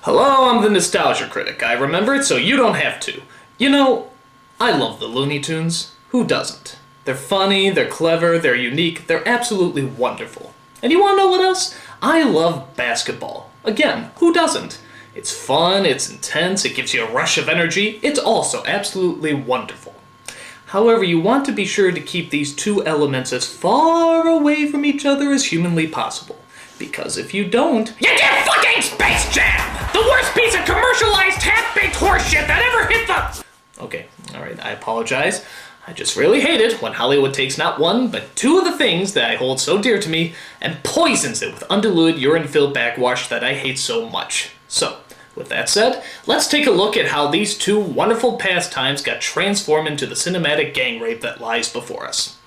Hello, I'm the Nostalgia Critic. I remember it so you don't have to. You know, I love the Looney Tunes. Who doesn't? They're funny, they're clever, they're unique, they're absolutely wonderful. And you wanna know what else? I love basketball. Again, who doesn't? It's fun, it's intense, it gives you a rush of energy. It's also absolutely wonderful. However, you want to be sure to keep these two elements as far away from each other as humanly possible. Because if you don't, you get fucking Space Jam! The worst piece of commercialized half-baked horseshit that ever hit the... Okay, alright, I apologize. I just really hate it when Hollywood takes not one, but two of the things that I hold so dear to me and poisons it with undiluted urine-filled backwash that I hate so much. So, with that said, let's take a look at how these two wonderful pastimes got transformed into the cinematic gang rape that lies before us.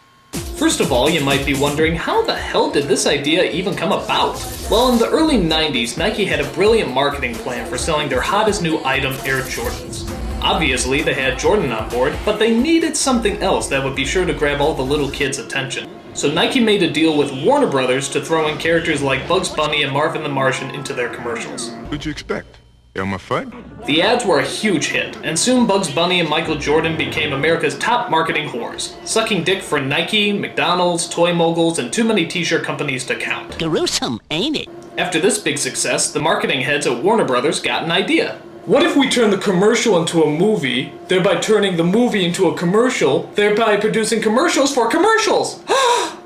First of all, you might be wondering, how the hell did this idea even come about? Well, in the early 90s, Nike had a brilliant marketing plan for selling their hottest new item, Air Jordans. Obviously, they had Jordan on board, but they needed something else that would be sure to grab all the little kids' attention. So Nike made a deal with Warner Brothers to throw in characters like Bugs Bunny and Marvin the Martian into their commercials. What'd you expect? Elmer Fudd? The ads were a huge hit, and soon Bugs Bunny and Michael Jordan became America's top marketing whores, sucking dick for Nike, McDonald's, toy moguls, and too many t-shirt companies to count. Gruesome, ain't it? After this big success, the marketing heads at Warner Brothers got an idea. What if we turn the commercial into a movie, thereby turning the movie into a commercial, thereby producing commercials for commercials?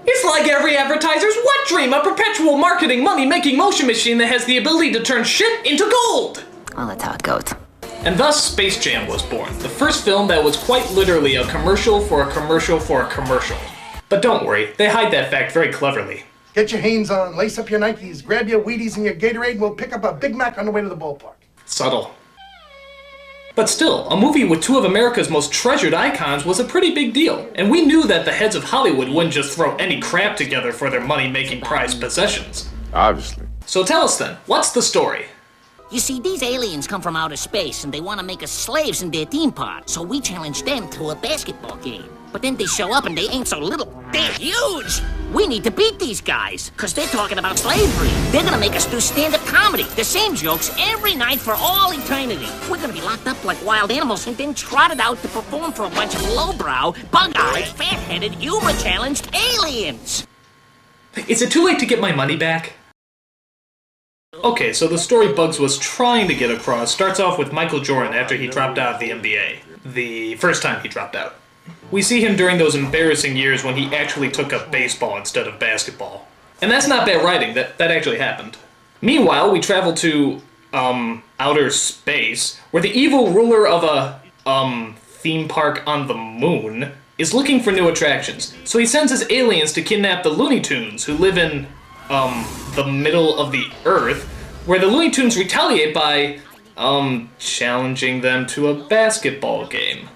It's like every advertiser's wet dream, a perpetual marketing money-making motion machine that has the ability to turn shit into gold! Well, that's how it goes. And thus, Space Jam was born, the first film that was quite literally a commercial for a commercial for a commercial. But don't worry, they hide that fact very cleverly. Get your Hanes on, lace up your Nikes, grab your Wheaties and your Gatorade, and we'll pick up a Big Mac on the way to the ballpark. Subtle. But still, a movie with two of America's most treasured icons was a pretty big deal, and we knew that the heads of Hollywood wouldn't just throw any crap together for their money-making prized possessions. Obviously. So tell us then, what's the story? You see, these aliens come from outer space and they want to make us slaves in their theme park. So we challenge them to a basketball game. But then they show up and they ain't so little. They're huge! We need to beat these guys, because they're talking about slavery. They're gonna make us do stand-up comedy. The same jokes every night for all eternity. We're gonna be locked up like wild animals and then trotted out to perform for a bunch of lowbrow, bug-eyed, fat-headed, humor-challenged aliens. Is it too late to get my money back? Okay, so the story Bugs was trying to get across starts off with Michael Jordan after he dropped out of the NBA. The first time he dropped out. We see him during those embarrassing years when he actually took up baseball instead of basketball. And that's not bad writing, that actually happened. Meanwhile, we travel to, outer space, where the evil ruler of a, theme park on the moon is looking for new attractions. So he sends his aliens to kidnap the Looney Tunes, who live in, the middle of the Earth, where the Looney Tunes retaliate by, challenging them to a basketball game.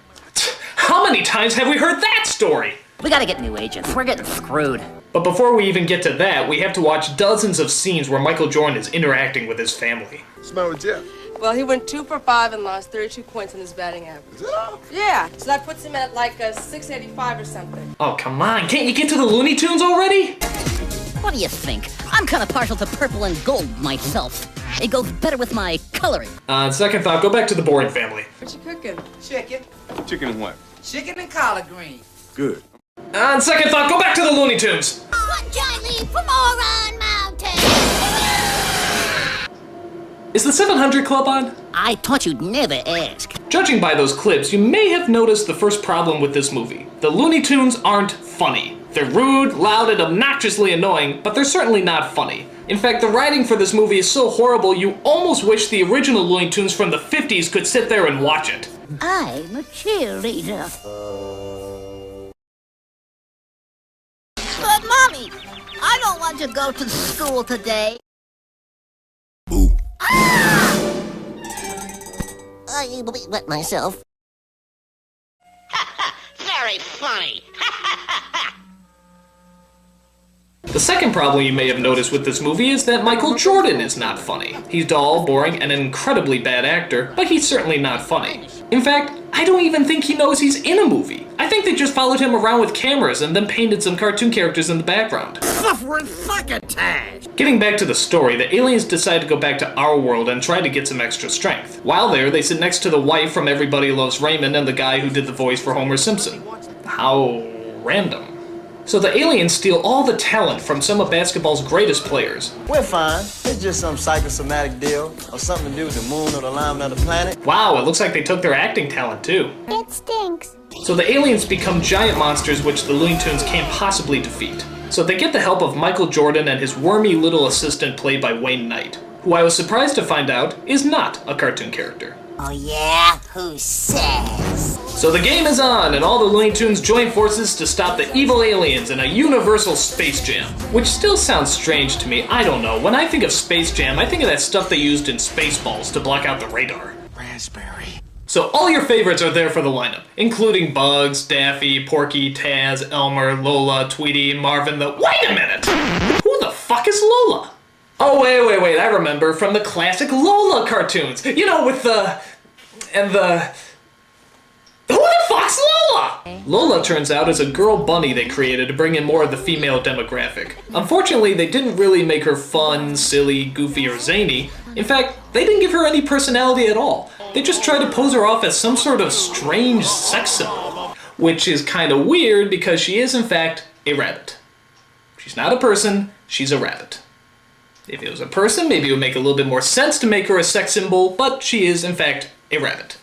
How many times have we heard that story? We gotta get new agents. We're getting screwed. But before we even get to that, we have to watch dozens of scenes where Michael Jordan is interacting with his family. Smell with Jeff. Well, he went 2 for 5 and lost 32 points in his batting average. Is that all? Yeah, so that puts him at like a 685 or something. Oh, come on, can't you get to the Looney Tunes already? What do you think? I'm kind of partial to purple and gold myself. It goes better with my coloring. Second thought, go back to the boring family. What you cooking? Chicken. Chicken and what? Chicken and collard greens. Good. Second thought, go back to the Looney Tunes. One giant leap for Moron Mountain! Is the 700 Club on? I thought you'd never ask. Judging by those clips, you may have noticed the first problem with this movie. The Looney Tunes aren't funny. They're rude, loud, and obnoxiously annoying, but they're certainly not funny. In fact, the writing for this movie is so horrible you almost wish the original Looney Tunes from the 50s could sit there and watch it. I'm a cheerleader. But Mommy, I don't want to go to school today. Boo. Ah! I wet myself. Very funny. The second problem you may have noticed with this movie is that Michael Jordan is not funny. He's dull, boring, and an incredibly bad actor, but he's certainly not funny. In fact, I don't even think he knows he's in a movie. I think they just followed him around with cameras and then painted some cartoon characters in the background. Getting back to the story, the aliens decide to go back to our world and try to get some extra strength. While there, they sit next to the wife from Everybody Loves Raymond and the guy who did the voice for Homer Simpson. How random. So the aliens steal all the talent from some of basketball's greatest players. We're fine. It's just some psychosomatic deal or something to do with the moon or the alignment of the planet. Wow, it looks like they took their acting talent too. It stinks. So the aliens become giant monsters which the Looney Tunes can't possibly defeat. So they get the help of Michael Jordan and his wormy little assistant played by Wayne Knight, who I was surprised to find out is not a cartoon character. Oh yeah? Who says? So the game is on, and all the Looney Tunes join forces to stop the evil aliens in a universal Space Jam. Which still sounds strange to me, I don't know. When I think of Space Jam, I think of that stuff they used in Spaceballs to block out the radar. Raspberry. So all your favorites are there for the lineup, including Bugs, Daffy, Porky, Taz, Elmer, Lola, Tweety, Marvin the— Wait a minute! Who the fuck is Lola? Oh, wait, I remember, from the classic Lola cartoons. You know, with the— Who the fuck's Lola? Lola turns out is a girl bunny they created to bring in more of the female demographic. Unfortunately, they didn't really make her fun, silly, goofy, or zany. In fact, they didn't give her any personality at all. They just tried to pose her off as some sort of strange sex symbol. Which is kinda weird because she is in fact a rabbit. She's not a person, she's a rabbit. If it was a person, maybe it would make a little bit more sense to make her a sex symbol, but she is in fact a rabbit.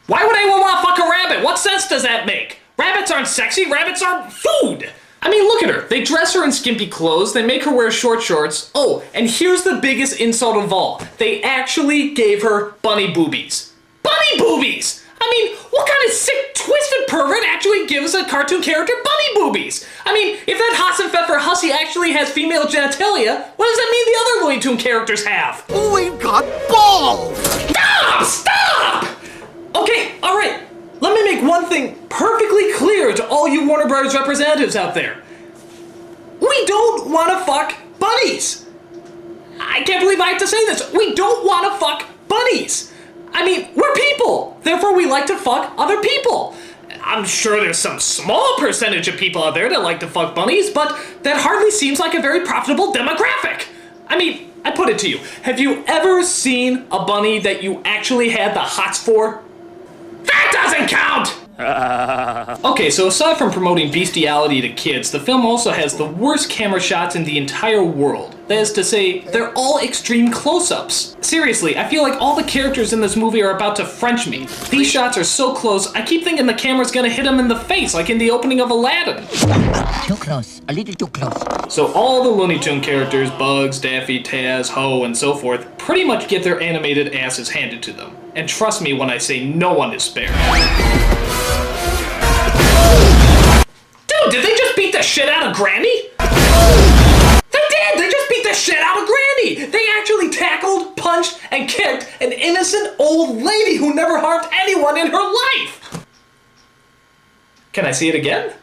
Why would anyone want to fuck a rabbit? What sense does that make? Rabbits aren't sexy, rabbits are food! I mean, look at her. They dress her in skimpy clothes, they make her wear short shorts. Oh, and here's the biggest insult of all. They actually gave her bunny boobies. Bunny boobies! I mean, what kind of sick, twisted pervert actually gives a cartoon character bunny boobies? I mean, if that Hassenpfeffer hussy actually has female genitalia, what does that mean the other Looney Tune characters have? Oh, we've got balls! Stop! Okay, alright. Let me make one thing perfectly clear to all you Warner Brothers representatives out there. We don't want to fuck bunnies. I can't believe I have to say this. We don't want to fuck bunnies. I mean, we're people. Therefore, we like to fuck other people. I'm sure there's some small percentage of people out there that like to fuck bunnies, but that hardly seems like a very profitable demographic. I mean, I put it to you. Have you ever seen a bunny that you actually had the hots for? That doesn't count! Okay, so aside from promoting bestiality to kids, the film also has the worst camera shots in the entire world. That is to say, they're all extreme close-ups. Seriously, I feel like all the characters in this movie are about to French me. These shots are so close, I keep thinking the camera's gonna hit them in the face, like in the opening of Aladdin. Too close. A little too close. So all the Looney Tune characters, Bugs, Daffy, Taz, Ho, and so forth, pretty much get their animated asses handed to them. And trust me when I say no one is spared. Dude, did they just beat the shit out of Granny? They did! They just beat the shit out of Granny! They actually tackled, punched, and kicked an innocent old lady who never harmed anyone in her life! Can I see it again?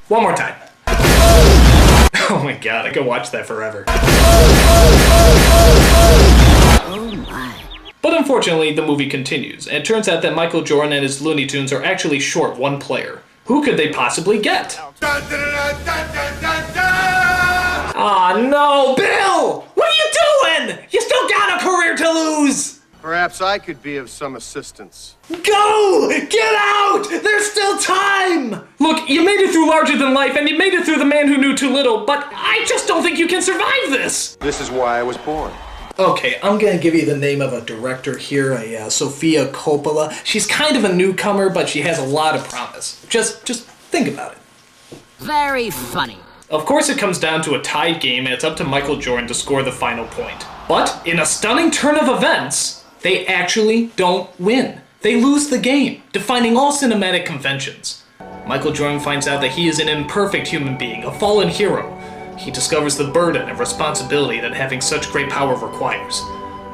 One more time. Oh my god, I could watch that forever. Oh my. But unfortunately, the movie continues, and it turns out that Michael Jordan and his Looney Tunes are actually short one player. Who could they possibly get? Aw, no, Bill! What are you doing? You still got a career to lose! Perhaps I could be of some assistance. Go! Get out! There's still time! Look, you made it through Larger Than Life, and you made it through The Man Who Knew Too Little, but I just don't think you can survive this! This is why I was born. Okay, I'm gonna give you the name of a director here, Sofia Coppola. She's kind of a newcomer, but she has a lot of promise. Just think about it. Very funny. Of course it comes down to a tied game, and it's up to Michael Jordan to score the final point. But, in a stunning turn of events, they actually don't win. They lose the game, defying all cinematic conventions. Michael Jordan finds out that he is an imperfect human being, a fallen hero. He discovers the burden and responsibility that having such great power requires.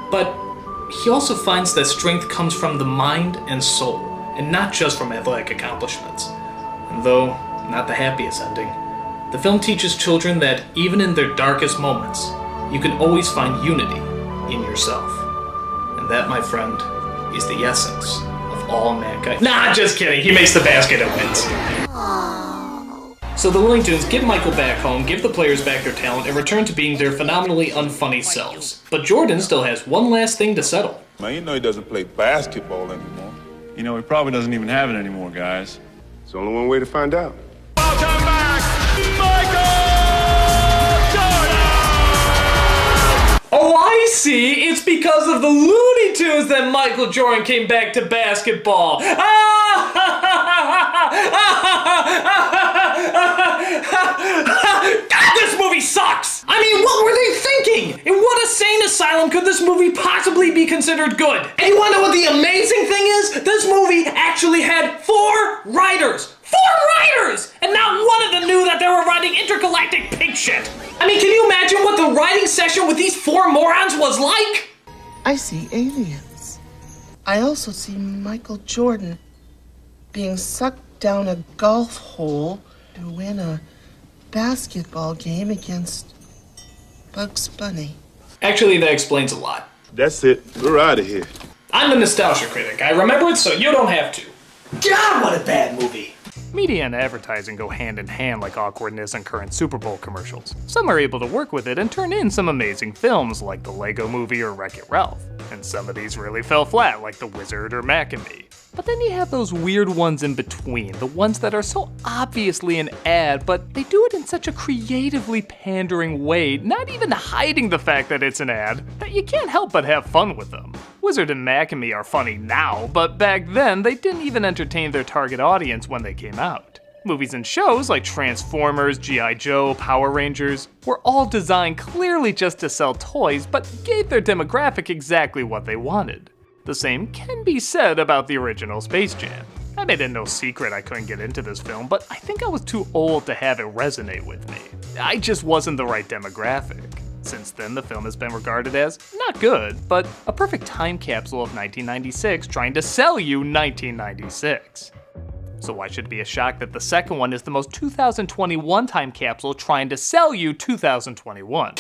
But he also finds that strength comes from the mind and soul, and not just from athletic accomplishments. And though not the happiest ending, the film teaches children that even in their darkest moments, you can always find unity in yourself. And that, my friend, is the essence of all mankind. Nah, just kidding. He makes the basket and wins. So the Looney Tunes get Michael back home, give the players back their talent, and return to being their phenomenally unfunny selves. But Jordan still has one last thing to settle. Man, you know he doesn't play basketball anymore. You know, he probably doesn't even have it anymore, guys. It's only one way to find out. Welcome back, Michael Jordan! Oh, I see! It's because of the Looney Tunes that Michael Jordan came back to basketball! God, this movie sucks! I mean, what were they thinking? In what insane asylum could this movie possibly be considered good? And you wanna know what the amazing thing is? This movie actually had 4 writers! 4 writers! And not one of them knew that they were writing intergalactic pig shit! I mean, can you imagine what the writing session with these 4 morons was like? I see aliens. I also see Michael Jordan being sucked down a golf hole to win a basketball game against Bugs Bunny. Actually, that explains a lot. That's it. We're out of here. I'm the Nostalgia Critic. I remember it so you don't have to. God, what a bad movie! Media and advertising go hand in hand like awkwardness in current Super Bowl commercials. Some are able to work with it and turn in some amazing films like the Lego Movie or Wreck-It Ralph. And some of these really fell flat like The Wizard or Mac and Me. But then you have those weird ones in between, the ones that are so obviously an ad, but they do it in such a creatively pandering way, not even hiding the fact that it's an ad, that you can't help but have fun with them. Wizard and Mac and Me are funny now, but back then they didn't even entertain their target audience when they came out. Movies and shows like Transformers, G.I. Joe, Power Rangers were all designed clearly just to sell toys, but gave their demographic exactly what they wanted. The same can be said about the original Space Jam. I made it no secret I couldn't get into this film, but I think I was too old to have it resonate with me. I just wasn't the right demographic. Since then, the film has been regarded as not good, but a perfect time capsule of 1996 trying to sell you 1996. So why should it be a shock that the second one is the most 2021 time capsule trying to sell you 2021?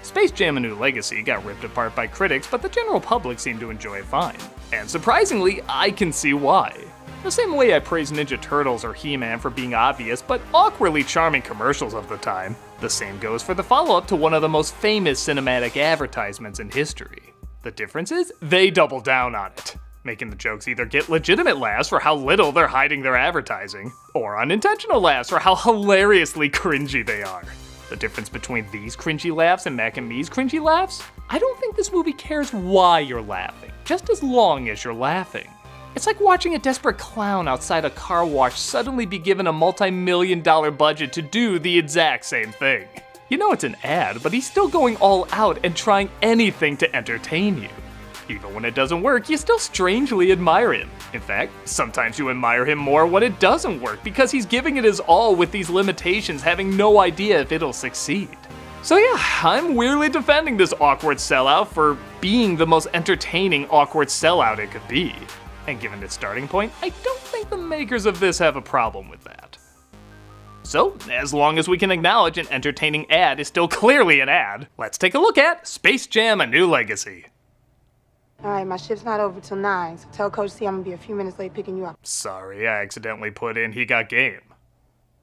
Space Jam: A New Legacy got ripped apart by critics, but the general public seemed to enjoy it fine. And surprisingly, I can see why. The same way I praise Ninja Turtles or He-Man for being obvious but awkwardly charming commercials of the time, the same goes for the follow-up to one of the most famous cinematic advertisements in history. The difference is, they double down on it, making the jokes either get legitimate laughs for how little they're hiding their advertising, or unintentional laughs for how hilariously cringy they are. The difference between these cringy laughs and Mac and Me's cringy laughs? I don't think this movie cares why you're laughing, just as long as you're laughing. It's like watching a desperate clown outside a car wash suddenly be given a multi-million-dollar budget to do the exact same thing. You know it's an ad, but he's still going all out and trying anything to entertain you. Even when it doesn't work, you still strangely admire him. In fact, sometimes you admire him more when it doesn't work because he's giving it his all with these limitations, having no idea if it'll succeed. So yeah, I'm weirdly defending this awkward sellout for being the most entertaining awkward sellout it could be. And given its starting point, I don't think the makers of this have a problem with that. So, as long as we can acknowledge an entertaining ad is still clearly an ad, let's take a look at Space Jam: A New Legacy. All right, my shift's not over till 9, so tell Coach C I'm gonna be a few minutes late picking you up. Sorry, I accidentally put in he got game.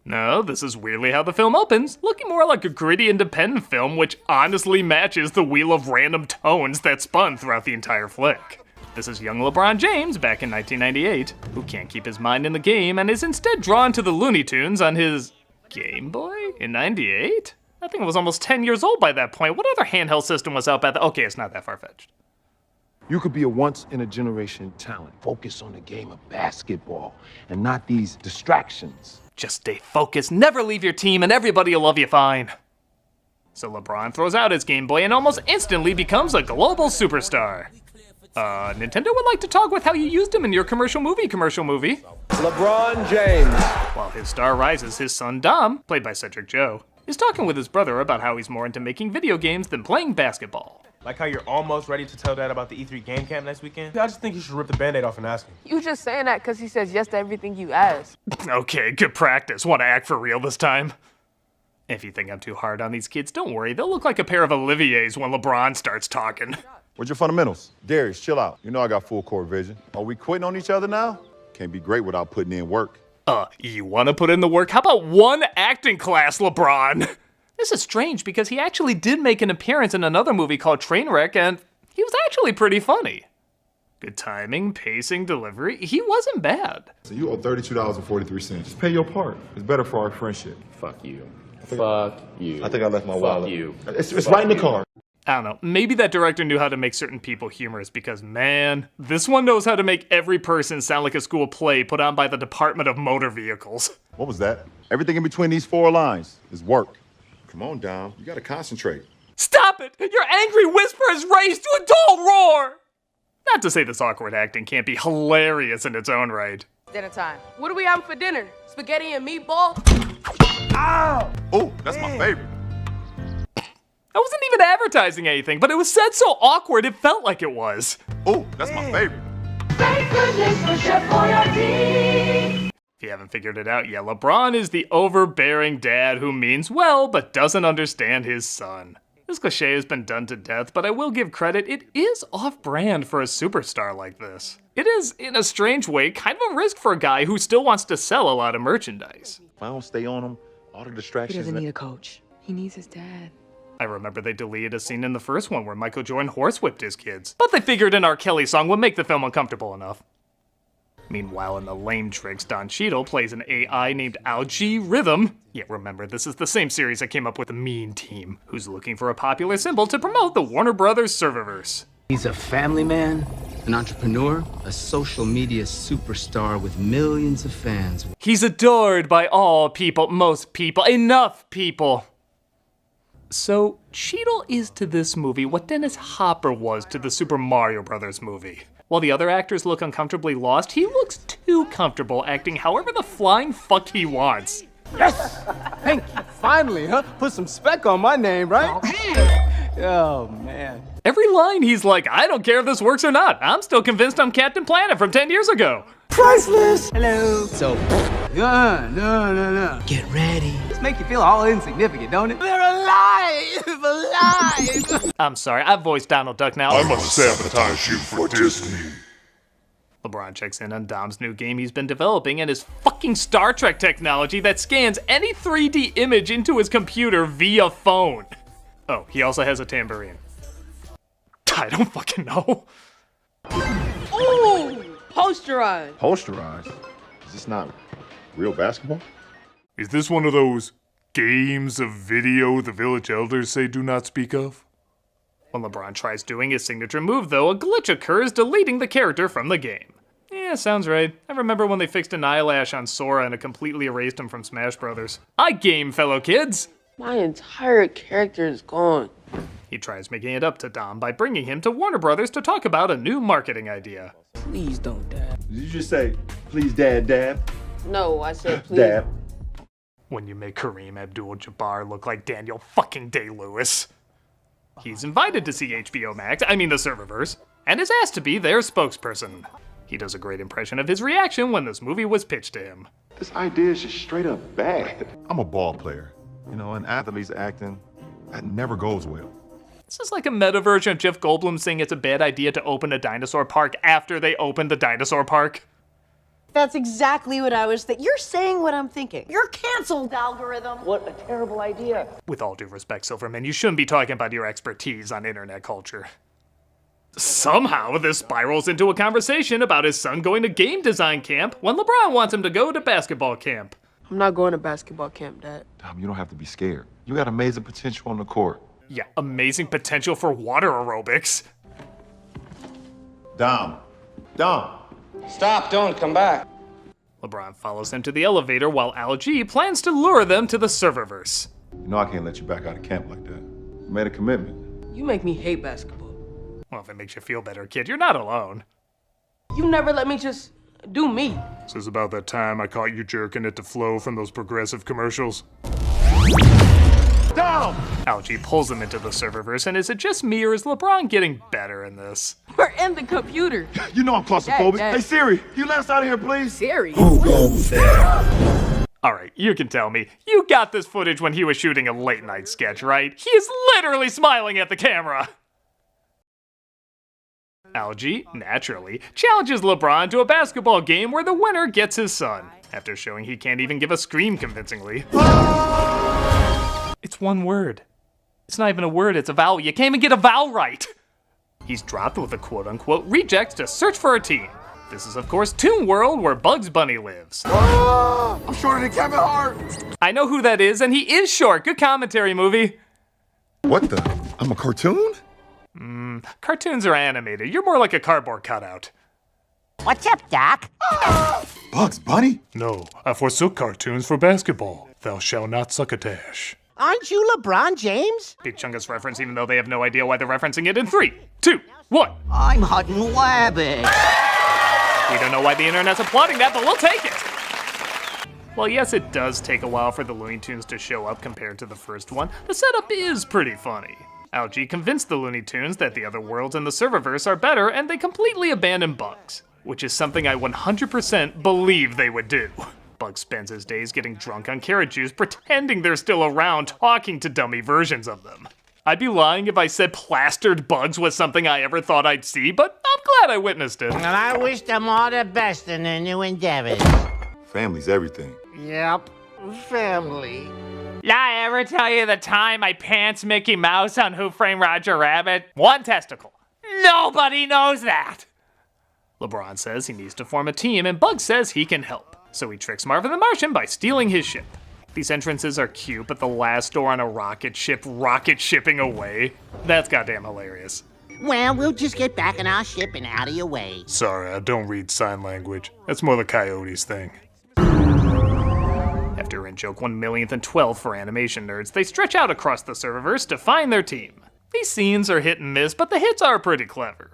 No, this is weirdly how the film opens, looking more like a gritty independent film which honestly matches the wheel of random tones that spun throughout the entire flick. This is young LeBron James back in 1998, who can't keep his mind in the game and is instead drawn to the Looney Tunes on his Game Boy in 98? I think it was almost 10 years old by that point. What other handheld system was out back then? Okay, it's not that far-fetched. You could be a once-in-a-generation talent. Focus on the game of basketball and not these distractions. Just stay focused, never leave your team, and everybody will love you fine. So LeBron throws out his Game Boy and almost instantly becomes a global superstar. Nintendo would like to talk with how you used him in your commercial movie. LeBron James. While his star rises, his son Dom, played by Cedric Joe, is talking with his brother about how he's more into making video games than playing basketball. Like how you're almost ready to tell Dad about the E3 game camp next weekend? I just think you should rip the Band-Aid off and ask him. You just saying that because he says yes to everything you ask. Okay, good practice. Want to act for real this time? If you think I'm too hard on these kids, don't worry. They'll look like a pair of Oliviers when LeBron starts talking. What's your fundamentals? Darius, chill out. You know I got full court vision. Are we quitting on each other now? Can't be great without putting in work. You want to put in the work? How about one acting class, LeBron? This is strange because he actually did make an appearance in another movie called Trainwreck, and he was actually pretty funny. Good timing, pacing, delivery. He wasn't bad. So you owe $32.43. Just pay your part. It's better for our friendship. Fuck you. Fuck you. I think I left my wallet. Fuck you. It's right in the car. I don't know. Maybe that director knew how to make certain people humorous because, man, this one knows how to make every person sound like a school play put on by the Department of Motor Vehicles. What was that? Everything in between these 4 lines is work. Come on, Dom. You gotta concentrate. Stop it! Your angry whisper is raised to a dull roar! Not to say this awkward acting can't be hilarious in its own right. Dinner time. What are we having for dinner? Spaghetti and meatball? Ow! Oh, that's my favorite. I wasn't even advertising anything, but it was said so awkward it felt like it was. Oh, that's my favorite. Thank goodness for Chef Boyardee. If you haven't figured it out yet, LeBron is the overbearing dad who means well but doesn't understand his son. This cliche has been done to death, but I will give credit, it is off-brand for a superstar like this. It is, in a strange way, kind of a risk for a guy who still wants to sell a lot of merchandise. If I don't stay on him, all the distractions... He doesn't need a coach. He needs his dad. I remember they deleted a scene in the first one where Michael Jordan horsewhipped his kids, but they figured an R. Kelly song would make the film uncomfortable enough. Meanwhile, in the lame tricks, Don Cheadle plays an AI named Algae Rhythm. Yeah, remember, this is the same series that came up with the Mean Team, who's looking for a popular symbol to promote the Warner Brothers serververse. He's a family man, an entrepreneur, a social media superstar with millions of fans. He's adored by all people, most people, enough people. So, Cheadle is to this movie what Dennis Hopper was to the Super Mario Brothers movie. While the other actors look uncomfortably lost, he looks too comfortable acting however the flying fuck he wants. Yes! Thank you. Finally, huh? Put some spec on my name, right? Oh, man. Every line he's like, I don't care if this works or not. I'm still convinced I'm Captain Planet from 10 years ago. Priceless! Hello. So, no. Get ready. This make you feel all insignificant, don't it? They're alive! Alive! I'm sorry, I've voiced Donald Duck now. I must sabotage you for Disney. LeBron checks in on Dom's new game he's been developing and his fucking Star Trek technology that scans any 3D image into his computer via phone. Oh, he also has a tambourine. I don't fucking know. Ooh! Posterized. Posterized? Is this not real basketball? Is this one of those games of video the village elders say do not speak of? When LeBron tries doing his signature move, though, a glitch occurs, deleting the character from the game. Yeah, sounds right. I remember when they fixed an eyelash on Sora and it completely erased him from Smash Brothers. I game, fellow kids! My entire character is gone. He tries making it up to Dom by bringing him to Warner Brothers to talk about a new marketing idea. Please don't, Dad. Did you just say, please, Dad? No, I said please. Dad. When you make Kareem Abdul-Jabbar look like Daniel fucking Day-Lewis. He's invited to see HBO Max, the serververse, and is asked to be their spokesperson. He does a great impression of his reaction when this movie was pitched to him. This idea is just straight up bad. I'm a ball player. You know, and athletes acting, that never goes well. This is like a meta version of Jeff Goldblum saying it's a bad idea to open a dinosaur park after they opened the dinosaur park. That's exactly what I was thinking. You're saying what I'm thinking. You're canceled, algorithm. What a terrible idea. With all due respect, Silverman, you shouldn't be talking about your expertise on internet culture. Somehow, this spirals into a conversation about his son going to game design camp when LeBron wants him to go to basketball camp. I'm not going to basketball camp, Dad. Dom, you don't have to be scared. You got amazing potential on the court. Yeah, amazing potential for water aerobics. Dom. Stop, don't come back. LeBron follows him to the elevator while Algae plans to lure them to the serververse. You know I can't let you back out of camp like that. You made a commitment. You make me hate basketball. Well, if it makes you feel better, kid, you're not alone. You never let me just do me. This is about that time I caught you jerking it to Flo from those Progressive commercials. Dom! Algae pulls him into the serververse, and is it just me or is LeBron getting better in this? We're in the computer. You know I'm claustrophobic. Dad. Hey Siri, you let us out of here, please? Siri? Who goes there? Alright, you can tell me. You got this footage when he was shooting a late night sketch, right? He is literally smiling at the camera! Algie, naturally, challenges LeBron to a basketball game where the winner gets his son, after showing he can't even give a scream convincingly. It's one word. It's not even a word, it's a vowel. You can't even get a vowel right! He's dropped with a quote-unquote reject to search for a team. This is, of course, Toon World, where Bugs Bunny lives. I'm shorter than Kevin Hart! I know who that is, and he is short. Good commentary, movie. What the? I'm a cartoon? Cartoons are animated. You're more like a cardboard cutout. What's up, Doc? Bugs Bunny? No, I forsook cartoons for basketball. Thou shalt not succotash. Aren't you LeBron James? Big Chungus reference, even though they have no idea why they're referencing it in 3, 2, 1. I'm Hutton Wabbit. We don't know why the internet's applauding that, but we'll take it. Well, yes, it does take a while for the Looney Tunes to show up compared to the first one. The setup is pretty funny. Algie convinced the Looney Tunes that the other worlds in the serververse are better, and they completely abandon Bugs, which is something I 100% believe they would do. Bugs spends his days getting drunk on carrot juice, pretending they're still around, talking to dummy versions of them. I'd be lying if I said plastered Bugs was something I ever thought I'd see, but I'm glad I witnessed it. And I wish them all the best in their new endeavors. Family's everything. Yep, family. Did I ever tell you the time I pants Mickey Mouse on Who Framed Roger Rabbit? One testicle. Nobody knows that! LeBron says he needs to form a team, and Bugs says he can help. So he tricks Marvin the Martian by stealing his ship. These entrances are cute, but the last door on a rocket shipping away, that's goddamn hilarious. Well, we'll just get back in our ship and out of your way. Sorry, I don't read sign language. That's more the Coyotes thing. After in-joke 1,000,012 for animation nerds, they stretch out across the serververse to find their team. These scenes are hit and miss, but the hits are pretty clever.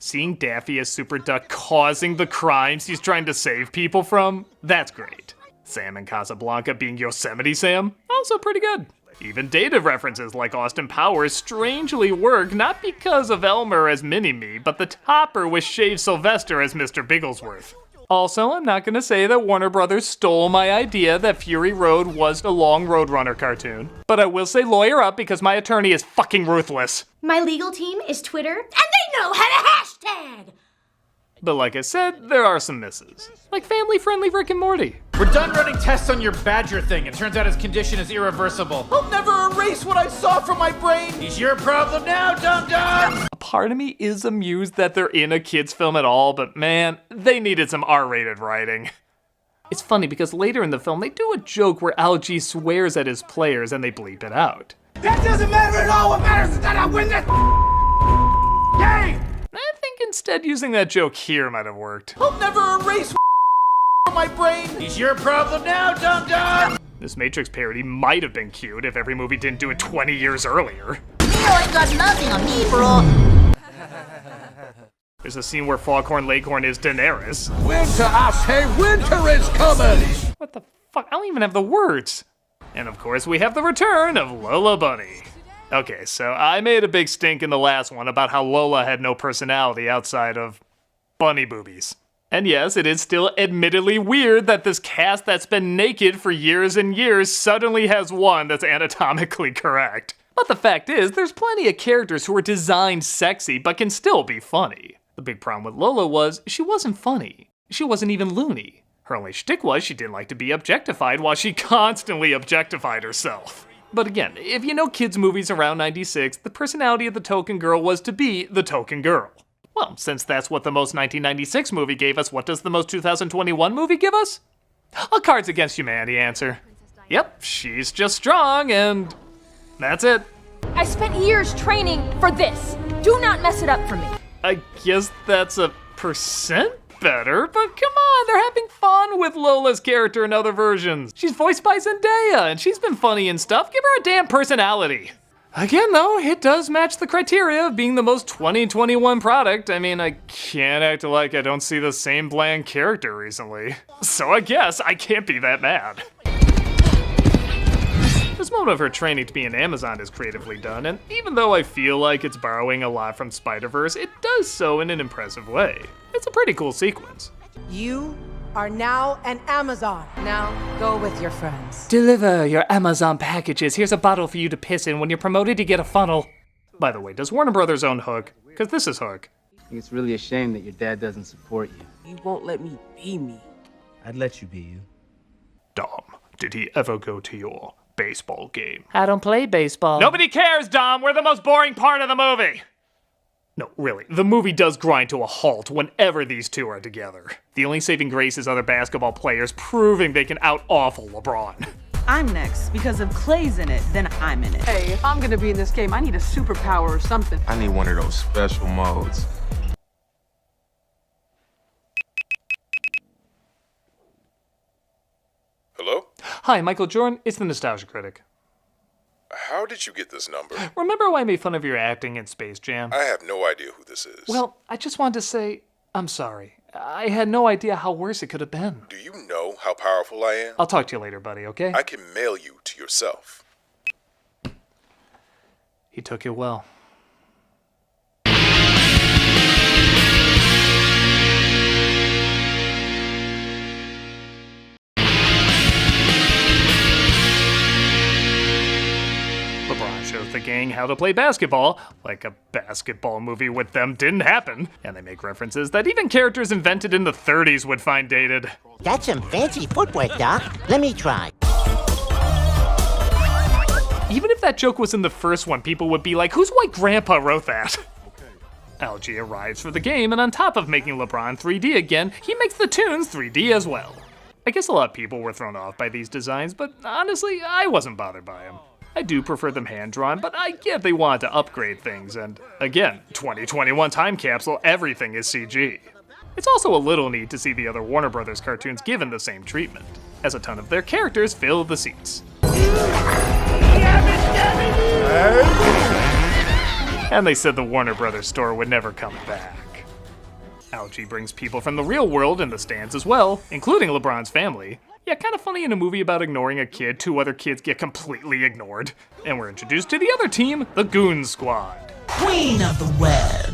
Seeing Daffy as Super Duck causing the crimes he's trying to save people from, that's great. Sam in Casablanca being Yosemite Sam, also pretty good. Even dative references like Austin Powers strangely work, not because of Elmer as Mini-Me, but the topper with Shave Sylvester as Mr. Bigglesworth. Also, I'm not gonna say that Warner Brothers stole my idea that Fury Road was a long Roadrunner cartoon, but I will say lawyer up because my attorney is fucking ruthless. My legal team is Twitter, and they know how to hashtag! But like I said, there are some misses. Like family-friendly Rick and Morty. We're done running tests on your Badger thing. It turns out his condition is irreversible. I'll never erase what I saw from my brain. It's your problem now, dum-dum! A part of me is amused that they're in a kid's film at all, but man, they needed some R-rated writing. It's funny because later in the film, they do a joke where Algie swears at his players and they bleep it out. That doesn't matter at all! What matters is that I win this game! I think instead using that joke here might have worked. I'll never erase from my brain. It's your problem now, dum-dum! This Matrix parody might have been cute if every movie didn't do it 20 years earlier. You ain't got nothing on me, bro. There's a scene where Foghorn Leghorn is Daenerys. Winter, I say, winter is coming! What the fuck? I don't even have the words. And of course, we have the return of Lola Bunny. Okay, so I made a big stink in the last one about how Lola had no personality outside of bunny boobies. And yes, it is still admittedly weird that this cast that's been naked for years and years suddenly has one that's anatomically correct. But the fact is, there's plenty of characters who are designed sexy but can still be funny. The big problem with Lola was, she wasn't funny. She wasn't even loony. Her only shtick was she didn't like to be objectified while she constantly objectified herself. But again, if you know kids' movies around 96, the personality of the token girl was to be the token girl. Well, since that's what the most 1996 movie gave us, what does the most 2021 movie give us? A Cards Against Humanity answer. Yep, she's just strong, and that's it. I spent years training for this. Do not mess it up for me. I guess that's a percent better, but come on, they're having fun with Lola's character in other versions. She's voiced by Zendaya, and she's been funny and stuff. Give her a damn personality. Again, though, it does match the criteria of being the most 2021 product. I mean, I can't act like I don't see the same bland character recently. So I guess I can't be that mad. This moment of her training to be an Amazon is creatively done, and even though I feel like it's borrowing a lot from Spider-Verse, it does so in an impressive way. It's a pretty cool sequence. You are now an Amazon. Now go with your friends. Deliver your Amazon packages. Here's a bottle for you to piss in. When you're promoted, you get a funnel. By the way, does Warner Brothers own Hook? Because this is Hook. I think it's really a shame that your dad doesn't support you. You won't let me be me. I'd let you be you. Dom, did he ever go to your baseball game? I don't play baseball. Nobody cares, Dom. We're the most boring part of the movie. No, really, the movie does grind to a halt whenever these two are together. The only saving grace is other basketball players proving they can out-awful LeBron. I'm next, because if Clay's in it, then I'm in it. Hey, if I'm gonna be in this game, I need a superpower or something. I need one of those special modes. Hello? Hi, Michael Jordan. It's the Nostalgia Critic. How did you get this number? Remember why I made fun of your acting in Space Jam? I have no idea who this is. Well, I just wanted to say, I'm sorry. I had no idea how worse it could have been. Do you know how powerful I am? I'll talk to you later, buddy, okay? I can mail you to yourself. He took it well. LeBron shows the gang how to play basketball, like a basketball movie with them didn't happen, and they make references that even characters invented in the 30s would find dated. That's some fancy footwork, Doc. Let me try. Even if that joke was in the first one, people would be like, whose white grandpa wrote that? Algie arrives for the game, and on top of making LeBron 3D again, he makes the tunes 3D as well. I guess a lot of people were thrown off by these designs, but honestly, I wasn't bothered by them. I do prefer them hand-drawn, but I get they wanted to upgrade things, and again, 2021 time capsule, everything is CG. It's also a little neat to see the other Warner Brothers cartoons given the same treatment, as a ton of their characters fill the seats. And they said the Warner Brothers store would never come back. Algie brings people from the real world in the stands as well, including LeBron's family. Yeah, kind of funny in a movie about ignoring a kid, two other kids get completely ignored. And we're introduced to the other team, the Goon Squad. Queen of the web.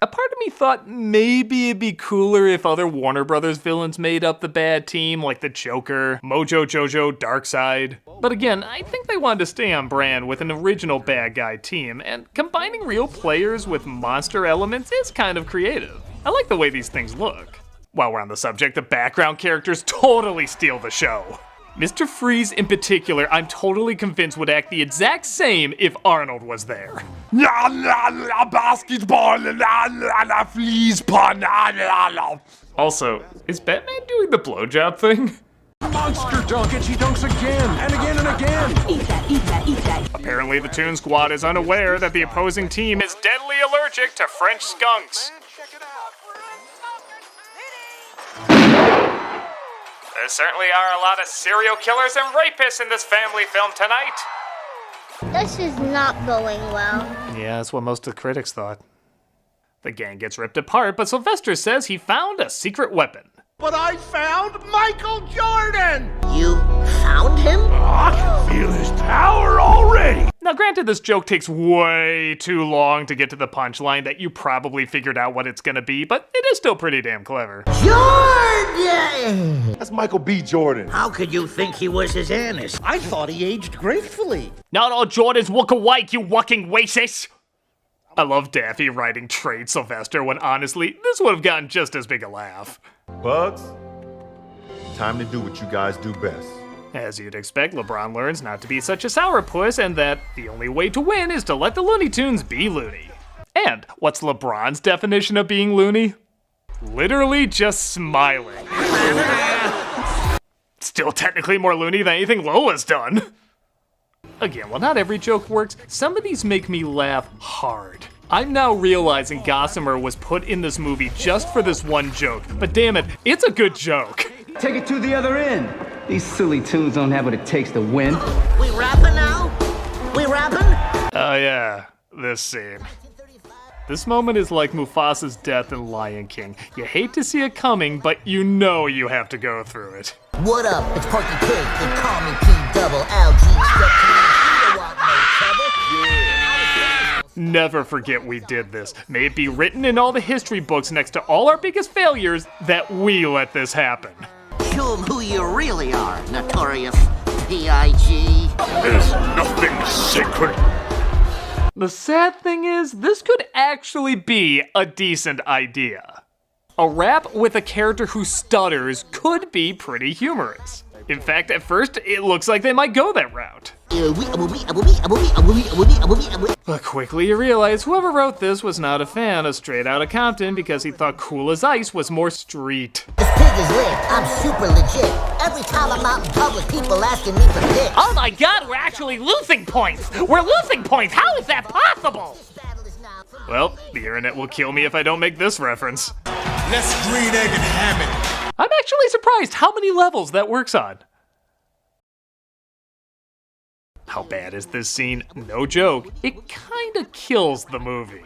A part of me thought maybe it'd be cooler if other Warner Brothers villains made up the bad team, like the Joker, Mojo Jojo, Darkseid. But again, I think they wanted to stay on brand with an original bad guy team, and combining real players with monster elements is kind of creative. I like the way these things look. While we're on the subject, the background characters totally steal the show. Mr. Freeze in particular, I'm totally convinced would act the exact same if Arnold was there. La la la basketball, la la la fleas pun, la la la. Also, is Batman doing the blowjob thing? Monster dunk, and she dunks again, and again, and again. Eat that, eat that, eat that. Apparently the Toon Squad is unaware that the opposing team is deadly allergic to French skunks. There certainly are a lot of serial killers and rapists in this family film tonight. This is not going well. Yeah, that's what most of the critics thought. The gang gets ripped apart, but Sylvester says he found a secret weapon. But I found Michael Jordan! You found him? I can feel his power already. Now granted, this joke takes way too long to get to the punchline that you probably figured out what it's gonna be, but it is still pretty damn clever. Jordan! That's Michael B. Jordan. How could you think he was his Ernest? I thought he aged gracefully. Not all Jordans look alike, you walking racist! I love Daffy writing Trade Sylvester when honestly, this would have gotten just as big a laugh. Bugs, time to do what you guys do best. As you'd expect, LeBron learns not to be such a sourpuss and that the only way to win is to let the Looney Tunes be loony. And what's LeBron's definition of being loony? Literally just smiling. Still technically more loony than anything Lola's done. Again, while not every joke works, some of these make me laugh hard. I'm now realizing Gossamer was put in this movie just for this one joke, but damn it, it's a good joke. Take it to the other end. These silly tunes don't have what it takes to win. We rapping now? We rapping? Oh yeah, this scene. This moment is like Mufasa's death in Lion King. You hate to see it coming, but you know you have to go through it. What up? It's Porky Pig. They call me P-Double. Algie. Step to me. You don't want no trouble. Yeah. Never forget we did this. May it be written in all the history books next to all our biggest failures that we let this happen. Show 'em who you really are, notorious P.I.G. There's nothing sacred. The sad thing is, this could actually be a decent idea. A rap with a character who stutters could be pretty humorous. In fact, at first, it looks like they might go that route. But quickly you realize whoever wrote this was not a fan of Straight Outta Compton because he thought Cool as Ice was more street. This pig is lit. I'm super legit. Every time I'm out in public, people asking me for pics. Oh my god, we're actually losing points! We're losing points! How is that possible? Well, the internet will kill me if I don't make this reference. Let's green egg and ham it. I'm actually surprised how many levels that works on. How bad is this scene? No joke, it kinda kills the movie.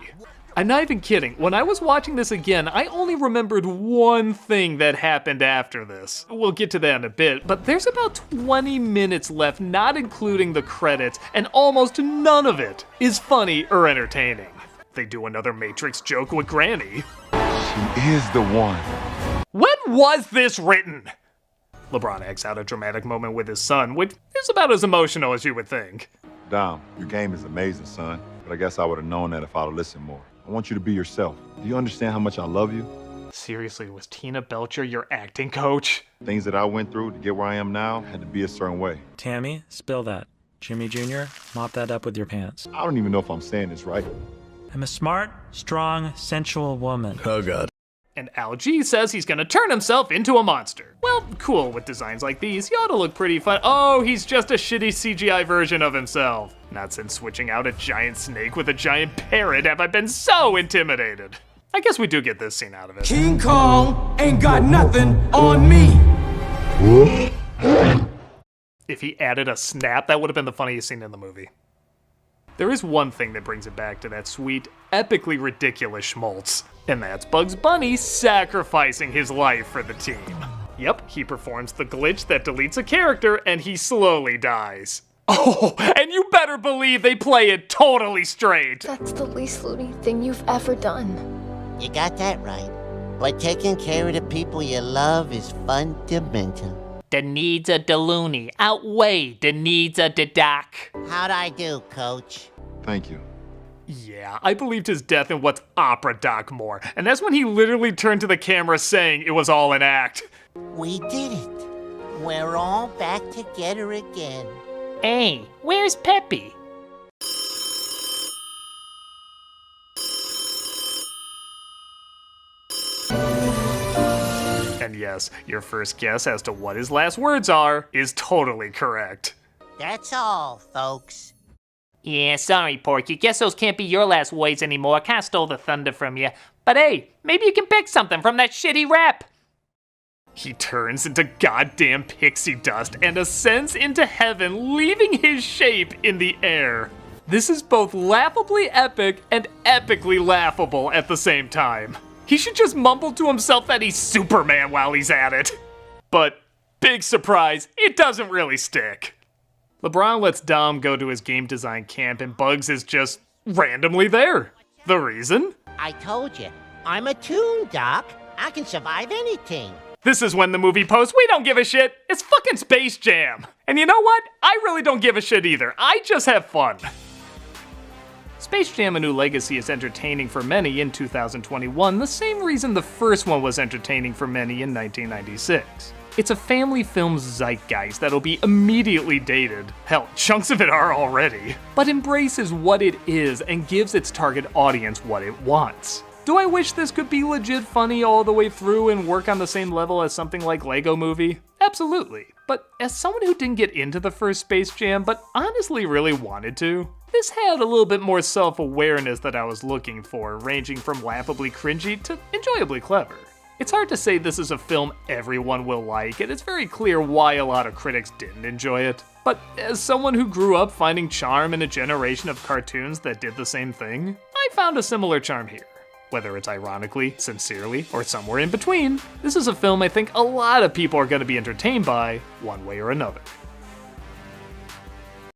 I'm not even kidding, when I was watching this again, I only remembered one thing that happened after this. We'll get to that in a bit, but there's about 20 minutes left, not including the credits, and almost none of it is funny or entertaining. They do another Matrix joke with Granny. She is the one. When was this written? LeBron acts out a dramatic moment with his son, which is about as emotional as you would think. Dom, your game is amazing, son. But I guess I would have known that if I'd have listened more. I want you to be yourself. Do you understand how much I love you? Seriously, was Tina Belcher your acting coach? Things that I went through to get where I am now had to be a certain way. Tammy, spill that. Jimmy Jr., mop that up with your pants. I don't even know if I'm saying this right. I'm a smart, strong, sensual woman. Oh, God. And Al G says he's gonna turn himself into a monster. Well, cool, with designs like these, he ought to look pretty fun. Oh, he's just a shitty CGI version of himself. Not since switching out a giant snake with a giant parrot have I been so intimidated. I guess we do get this scene out of it. King Kong ain't got nothing on me. If he added a snap, that would have been the funniest scene in the movie. There is one thing that brings it back to that sweet, epically ridiculous schmaltz, and that's Bugs Bunny sacrificing his life for the team. Yep, he performs the glitch that deletes a character and he slowly dies. Oh, and you better believe they play it totally straight. That's the least loony thing you've ever done. You got that right. But taking care of the people you love is fundamental. The needs of the loony outweigh the needs of the doc. How'd I do, Coach? Thank you. Yeah, I believed his death in What's Opera Doc more, and that's when he literally turned to the camera saying it was all an act. We did it. We're all back together again. Hey, where's Peppy? And yes, your first guess as to what his last words are is totally correct. That's all, folks. Yeah, sorry, Porky. Guess those can't be your last words anymore. Kinda stole the thunder from you. But hey, maybe you can pick something from that shitty rap. He turns into goddamn pixie dust and ascends into heaven, leaving his shape in the air. This is both laughably epic and epically laughable at the same time. He should just mumble to himself that he's Superman while he's at it. But, big surprise, it doesn't really stick. LeBron lets Dom go to his game design camp and Bugs is just randomly there. The reason? I told you, I'm a toon, Doc. I can survive anything. This is when the movie posts, we don't give a shit. It's fucking Space Jam. And you know what? I really don't give a shit either. I just have fun. Space Jam: A New Legacy is entertaining for many in 2021, the same reason the first one was entertaining for many in 1996. It's a family film's zeitgeist that'll be immediately dated. Hell, chunks of it are already. But embraces what it is and gives its target audience what it wants. Do I wish this could be legit funny all the way through and work on the same level as something like Lego Movie? Absolutely. But as someone who didn't get into the first Space Jam, but honestly really wanted to, this had a little bit more self-awareness that I was looking for, ranging from laughably cringy to enjoyably clever. It's hard to say this is a film everyone will like, and it's very clear why a lot of critics didn't enjoy it. But as someone who grew up finding charm in a generation of cartoons that did the same thing, I found a similar charm here. Whether it's ironically, sincerely, or somewhere in between, this is a film I think a lot of people are going to be entertained by, one way or another.